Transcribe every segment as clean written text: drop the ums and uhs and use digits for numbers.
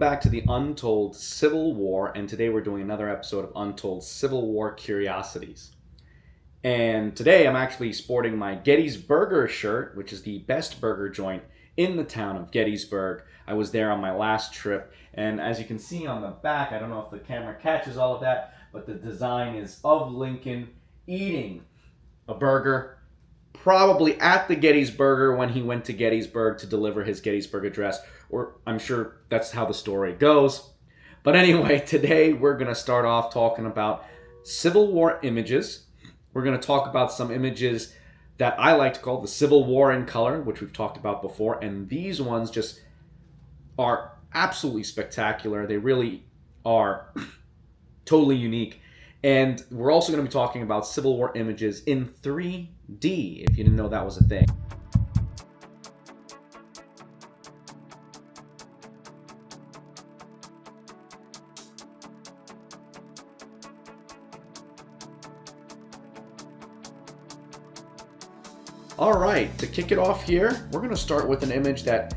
back to the Untold Civil War, and today we're doing another episode of Untold Civil War Curiosities. And today I'm actually sporting my Gettysburg shirt, which is the best burger joint in the town of Gettysburg. I was there on my last trip, and as you can see on the back, I don't know if the camera catches all of that, but the design is of Lincoln eating a burger, probably at the Gettysburg when he went to Gettysburg to deliver his Gettysburg Address, or I'm sure that's how the story goes. But anyway, today we're going to start off talking about Civil War images. We're going to talk about some images that I like to call the Civil War in color, which we've talked about before, and these ones just are absolutely spectacular. They really are totally unique. And we're also going to be talking about Civil War images in 3D, if you didn't know that was a thing. All right, to kick it off here, we're going to start with an image that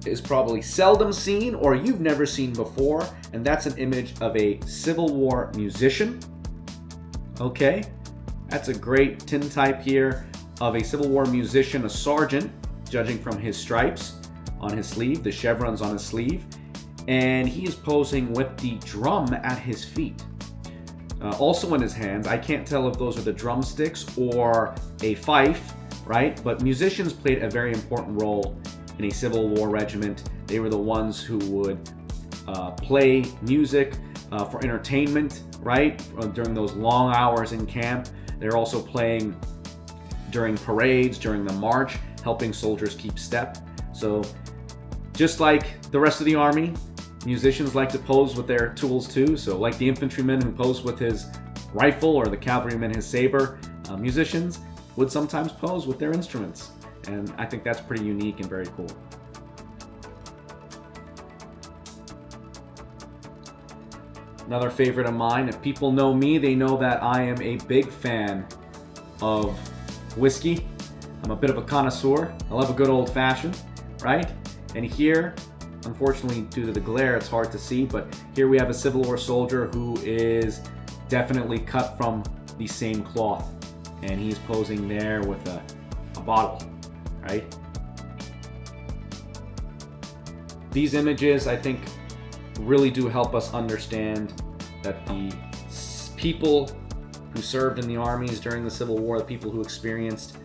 is probably seldom seen or you've never seen before, and that's an image of a Civil War musician. Okay, that's a great tintype here of a Civil War musician, a sergeant, judging from his stripes on his sleeve, the chevrons on his sleeve, and he is posing with the drum at his feet. Also in his hands, I can't tell if those are the drumsticks or a fife, right? But musicians played a very important role in a Civil War regiment. They were the ones who would play music for entertainment, right? During those long hours in camp. They're also playing during parades, during the march, helping soldiers keep step. So just like the rest of the army, musicians like to pose with their tools too. So like the infantryman who posed with his rifle or the cavalryman his saber, musicians would sometimes pose with their instruments. And I think that's pretty unique and very cool. Another favorite of mine, if people know me, they know that I am a big fan of whiskey. I'm a bit of a connoisseur. I love a good old fashioned, right? And here, unfortunately, due to the glare, it's hard to see, but here we have a Civil War soldier who is definitely cut from the same cloth. And he's posing there with a bottle, right? These images, I think, really do help us understand that the people who served in the armies during the Civil War, the people who experienced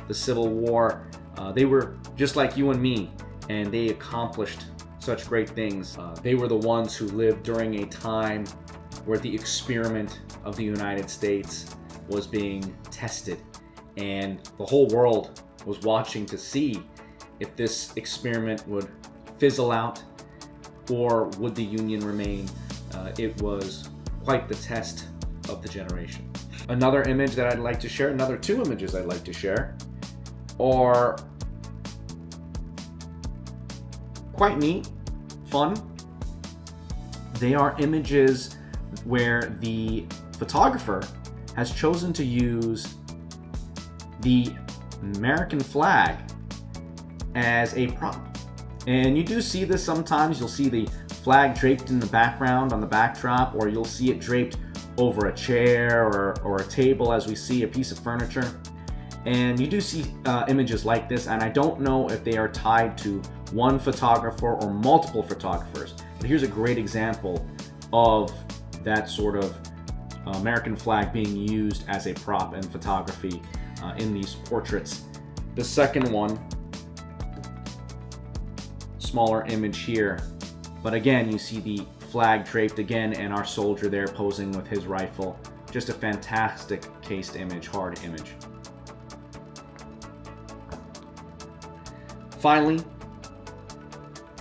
the Civil War, they were just like you and me, and they accomplished such great things. They were the ones who lived during a time where the experiment of the United States was being tested, and the whole world was watching to see if this experiment would fizzle out or would the Union remain. It was quite the test of the generation. Another image that I'd like to share, another two images I'd like to share, are quite neat, fun. They are images where the photographer has chosen to use the American flag as a prop. And you do see this sometimes. You'll see the flag draped in the background on the backdrop, or you'll see it draped over a chair or a table as we see a piece of furniture. And you do see images like this, and I don't know if they are tied to one photographer or multiple photographers. But here's a great example of that sort of American flag being used as a prop in photography in these portraits. The second one, smaller image here, but again you see the flag draped again and our soldier there posing with his rifle. Just a fantastic cased image, hard image. Finally,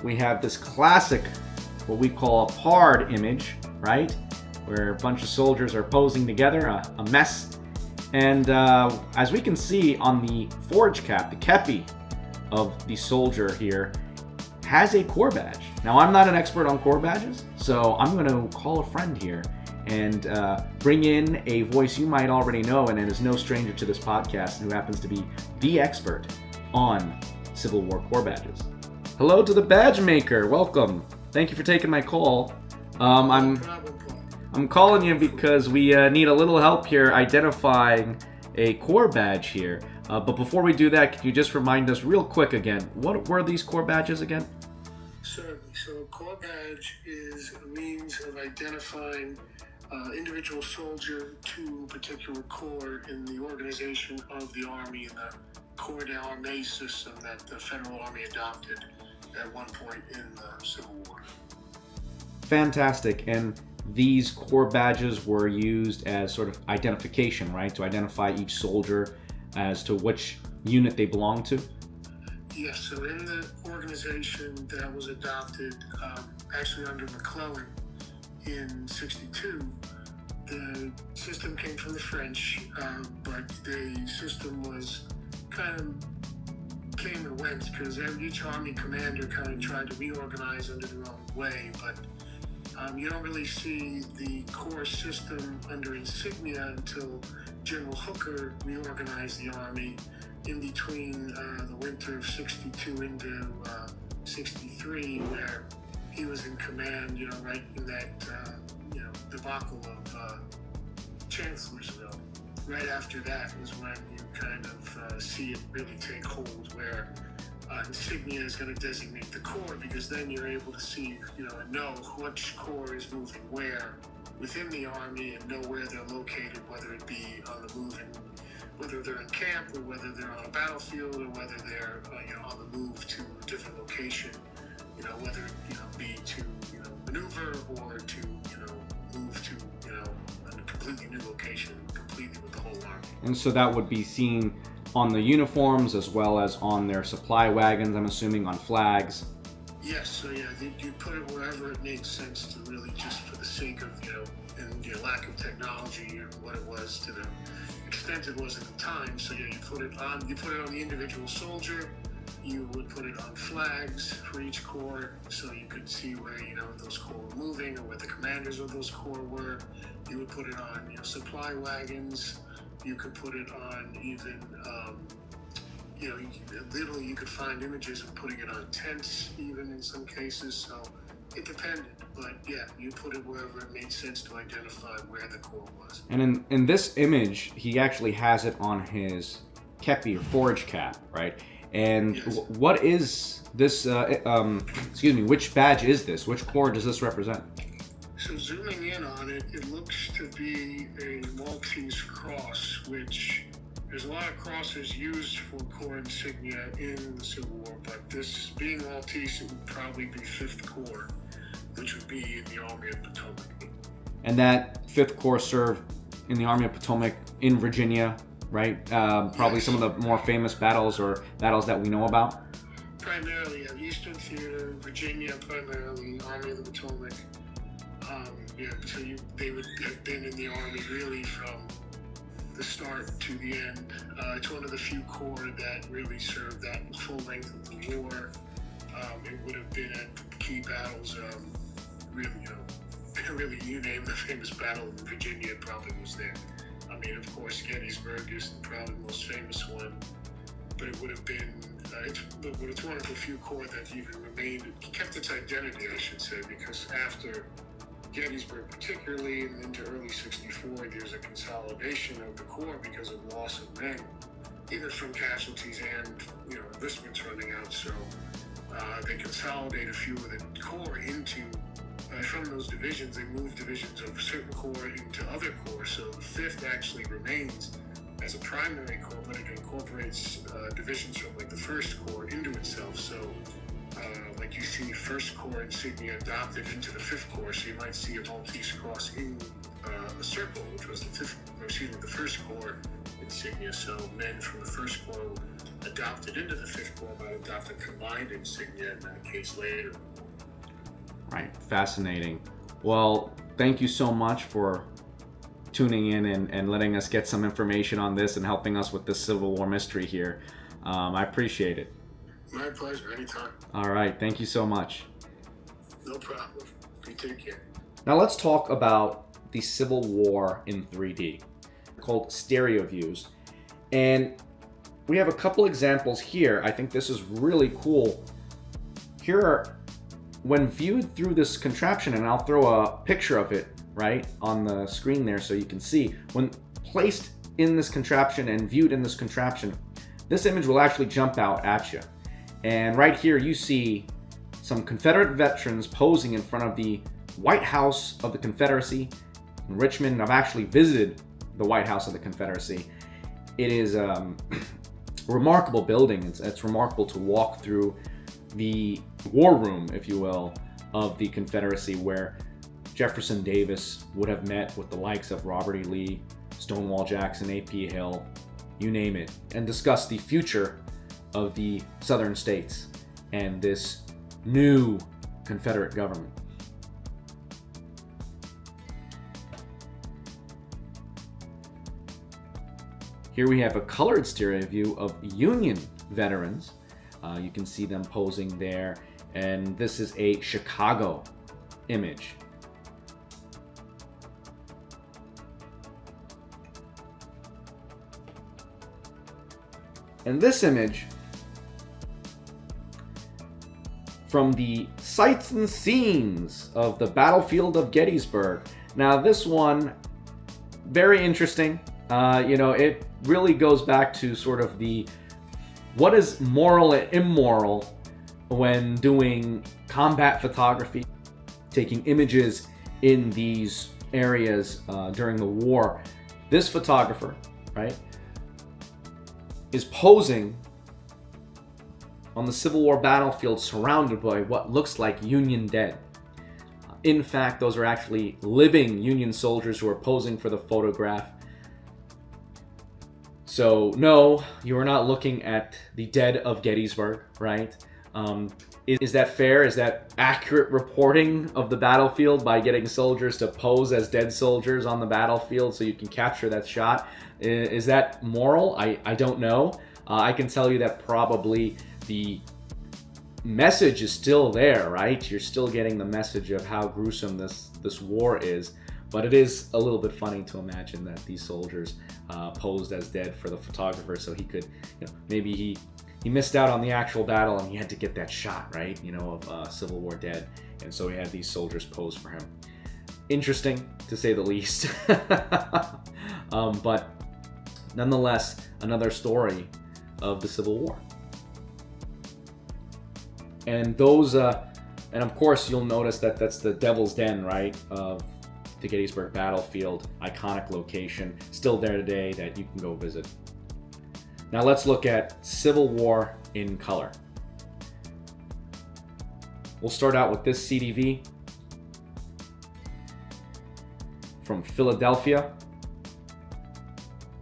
we have this classic, what we call a pard image, right? Where a bunch of soldiers are posing together, a mess. And as we can see on the forage cap, the kepi of the soldier here has a Corps badge. Now, I'm not an expert on Corps badges, so I'm going to call a friend here and bring in a voice you might already know and is no stranger to this podcast, who happens to be the expert on Civil War Corps badges. Hello to the badge maker. Welcome. Thank you for taking my call. No problem, Paul. I'm calling you because we need a little help here identifying a Corps badge here. But before we do that, can you just remind us real quick again, what were these Corps badges again? Certainly. So a Corps badge is a means of identifying individual soldier to a particular corps in the organization of the Army and the Corps d'Armée system that the Federal Army adopted at one point in the Civil War. Fantastic. And these Corps badges were used as sort of identification, right? To identify each soldier as to which unit they belong to? Yes, so in the organization that was adopted actually under McClellan in '62, the system came from the French, but the system was kind of came and went because each army commander kind of tried to reorganize under their own way, but you don't really see the Corps system under insignia until General Hooker reorganized the Army in between the winter of '62 into '63, where he was in command, right in that, debacle of Chancellorsville. Right after that was when you kind of see it really take hold, where insignia is going to designate the Corps, because then you're able to see, and know which Corps is moving where within the Army and know where they're located, whether it be on the move, whether they're in camp or whether they're on a battlefield or whether they're on the move to a different location, whether it be to maneuver or to move to a completely new location, completely with the whole Army. And so that would be seen on the uniforms as well as on their supply wagons, I'm assuming, on flags. Yes, so yeah, you put it wherever it made sense to, really just for the sake of, and lack of technology and what it was to the extent it was at the time. So yeah, you put it on the individual soldier, you would put it on flags for each corps so you could see where, those corps were moving or where the commanders of those corps were. You would put it on, supply wagons. You could put it on even, literally you could find images of putting it on tents even in some cases. So it depended, but yeah, you put it wherever it made sense to identify where the Corps was. And in this image, he actually has it on his kepi or forage cap, right? And yes. What is this, which badge is this? Which Corps does this represent? So zooming in on it, it looks to be a Maltese cross, which there's a lot of crosses used for Corps insignia in the Civil War, but this being Maltese, it would probably be 5th Corps, which would be in the Army of Potomac. And that 5th Corps served in the Army of Potomac in Virginia, right? Probably yes. Some of the more famous battles or battles that we know about. Primarily, Eastern Theater, Virginia, primarily Army of the Potomac. So they would have been in the Army really from the start to the end. It's one of the few Corps that really served that full length of the war. It would have been at key battles. Really, you name the famous battle in Virginia, it probably was there. I mean, of course, Gettysburg is probably the most famous one, but it would have been. It's one of the few Corps that even remained, kept its identity, I should say, because after Gettysburg particularly, and into early '64, there's a consolidation of the Corps because of loss of men, either from casualties and, enlistments running out. So they consolidate a few of the Corps into, from those divisions, they move divisions of certain Corps into other Corps. So the 5th actually remains as a primary Corps, but it incorporates divisions from like the 1st Corps into itself. So like you see 1st Corps insignia adopted into the 5th Corps, so you might see a Maltese cross in a circle, which was the 1st Corps insignia. So men from the 1st Corps adopted into the 5th Corps might adopt a combined insignia in that case later. Right, fascinating. Well, thank you so much for tuning in and letting us get some information on this and helping us with this Civil War mystery here. I appreciate it. My pleasure, anytime. All right, thank you so much. No problem. You take care. Now let's talk about the Civil War in 3D, called stereo views. And we have a couple examples here. I think this is really cool. Here are when viewed through this contraption, and I'll throw a picture of it right on the screen there so you can see, when placed in this contraption and viewed in this contraption, this image will actually jump out at you. And right here you see some Confederate veterans posing in front of the White House of the Confederacy in Richmond. I've actually visited the White House of the Confederacy. It is a remarkable building. It's remarkable to walk through the war room, if you will, of the Confederacy, where Jefferson Davis would have met with the likes of Robert E. Lee, Stonewall Jackson, A.P. Hill, you name it, and discuss the future of the southern states and this new Confederate government. Here we have a colored stereo view of Union veterans. You can see them posing there, and this is a Chicago image. And this image from the sights and scenes of the battlefield of Gettysburg. Now this one, very interesting. It really goes back to sort of the what is moral and immoral when doing combat photography, taking images in these areas during the war. This photographer, right, is posing on the Civil War battlefield surrounded by what looks like Union dead. In fact, those are actually living Union soldiers who are posing for the photograph. So no, you are not looking at the dead of Gettysburg, right? Is that fair? Is that accurate reporting of the battlefield by getting soldiers to pose as dead soldiers on the battlefield so you can capture that shot? Is that moral? I don't know. I can tell you that probably the message is still there, right? You're still getting the message of how gruesome this war is. But it is a little bit funny to imagine that these soldiers posed as dead for the photographer so he could, maybe he missed out on the actual battle and he had to get that shot, right, of Civil War dead. And so he had these soldiers pose for him. Interesting, to say the least. But nonetheless, another story of the Civil War. And those, and of course you'll notice that that's the Devil's Den, right, of the Gettysburg battlefield, iconic location, still there today that you can go visit. Now let's look at Civil War in color. We'll start out with this CDV from Philadelphia.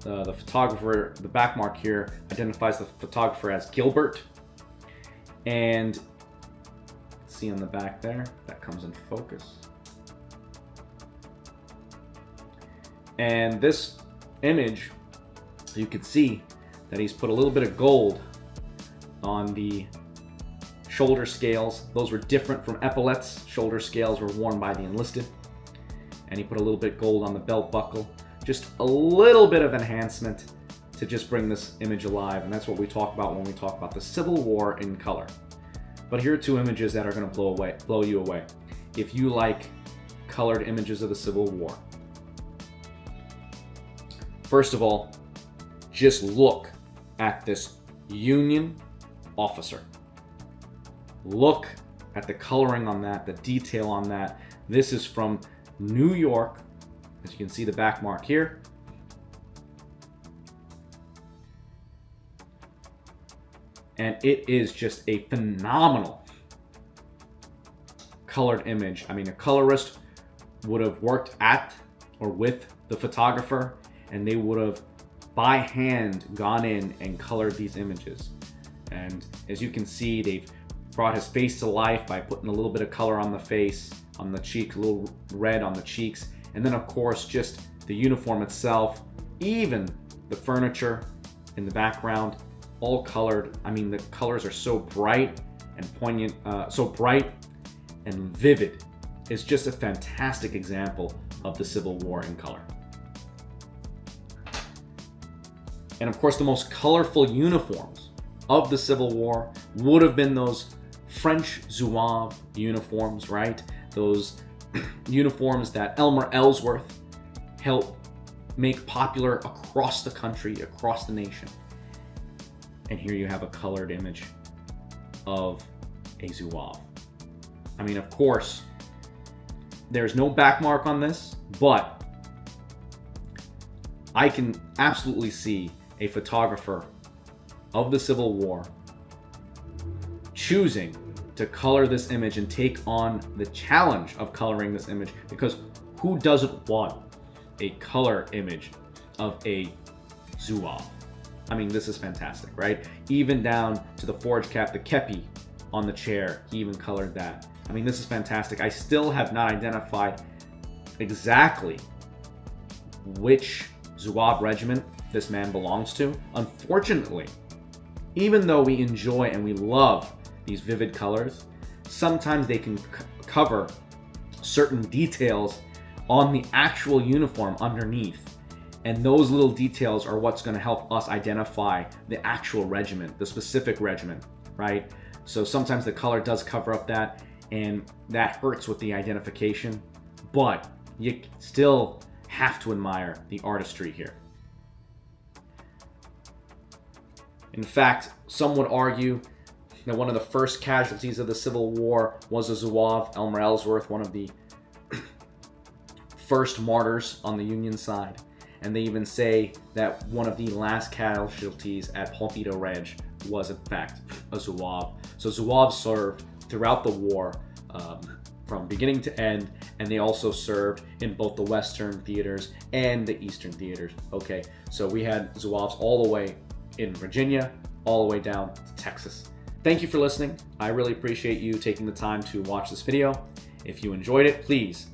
The photographer, the back mark here identifies the photographer as Gilbert. And see on the back there, that comes in focus. And this image, you can see that he's put a little bit of gold on the shoulder scales. Those were different from epaulets. Shoulder scales were worn by the enlisted. And he put a little bit gold on the belt buckle. Just a little bit of enhancement to just bring this image alive. And that's what we talk about when we talk about the Civil War in color. But here are two images that are going to blow you away. If you like colored images of the Civil War. First of all, just look at this Union officer. Look at the coloring on that, the detail on that. This is from New York. As you can see the back mark here. And it is just a phenomenal colored image. I mean, a colorist would have worked at or with the photographer, and they would have by hand gone in and colored these images. And as you can see, they've brought his face to life by putting a little bit of color on the face, on the cheek, a little red on the cheeks. And then of course, just the uniform itself, even the furniture in the background, all colored. I mean, the colors are so bright and poignant, so bright and vivid. It's just a fantastic example of the Civil War in color. And of course, the most colorful uniforms of the Civil War would have been those French Zouave uniforms, right? Those uniforms that Elmer Ellsworth helped make popular across the country, across the nation. And here you have a colored image of a Zouave. I mean, of course, there's no back mark on this, but I can absolutely see a photographer of the Civil War choosing to color this image and take on the challenge of coloring this image, because who doesn't want a color image of a Zouave? I mean, this is fantastic, right? Even down to the forage cap, the kepi on the chair, he even colored that. I mean, this is fantastic. I still have not identified exactly which Zouave regiment this man belongs to. Unfortunately, even though we enjoy and we love these vivid colors, sometimes they can cover certain details on the actual uniform underneath. And those little details are what's going to help us identify the actual regiment, the specific regiment, right? So sometimes the color does cover up that, and that hurts with the identification, but you still have to admire the artistry here. In fact, some would argue that one of the first casualties of the Civil War was a Zouave, Elmer Ellsworth, one of the first martyrs on the Union side. And they even say that one of the last casualties at Palmito Ridge was in fact a Zouave. So Zouaves served throughout the war from beginning to end, and they also served in both the Western theaters and the Eastern theaters. Okay, so we had Zouaves all the way in Virginia, all the way down to Texas. Thank you for listening. I really appreciate you taking the time to watch this video. If you enjoyed it, please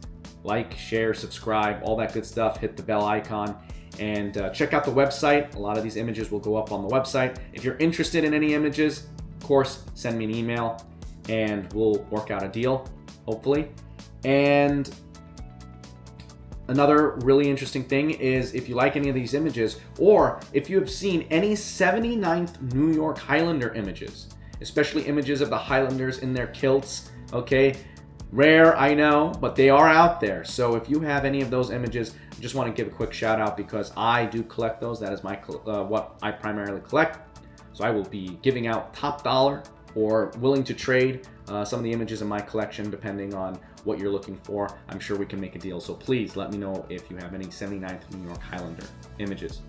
like, share, subscribe, all that good stuff. Hit the bell icon and check out the website. A lot of these images will go up on the website. If you're interested in any images, of course, send me an email and we'll work out a deal, hopefully. And another really interesting thing is if you like any of these images, or if you have seen any 79th New York Highlander images, especially images of the Highlanders in their kilts, okay? Rare, I know, but they are out there. So if you have any of those images, I just want to give a quick shout out because I do collect those. That is my what I primarily collect. So I will be giving out top dollar or willing to trade some of the images in my collection depending on what you're looking for. I'm sure we can make a deal. So please let me know if you have any 79th New York Highlander images.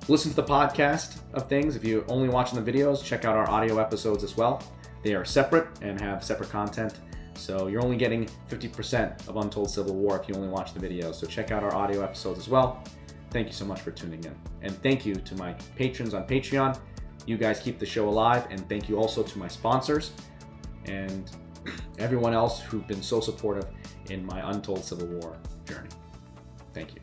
Listen to the podcast of things. If you're only watching the videos, check out our audio episodes as well. They are separate and have separate content. So you're only getting 50% of Untold Civil War if you only watch the videos. So check out our audio episodes as well. Thank you so much for tuning in. And thank you to my patrons on Patreon. You guys keep the show alive. And thank you also to my sponsors and everyone else who've been so supportive in my Untold Civil War journey. Thank you.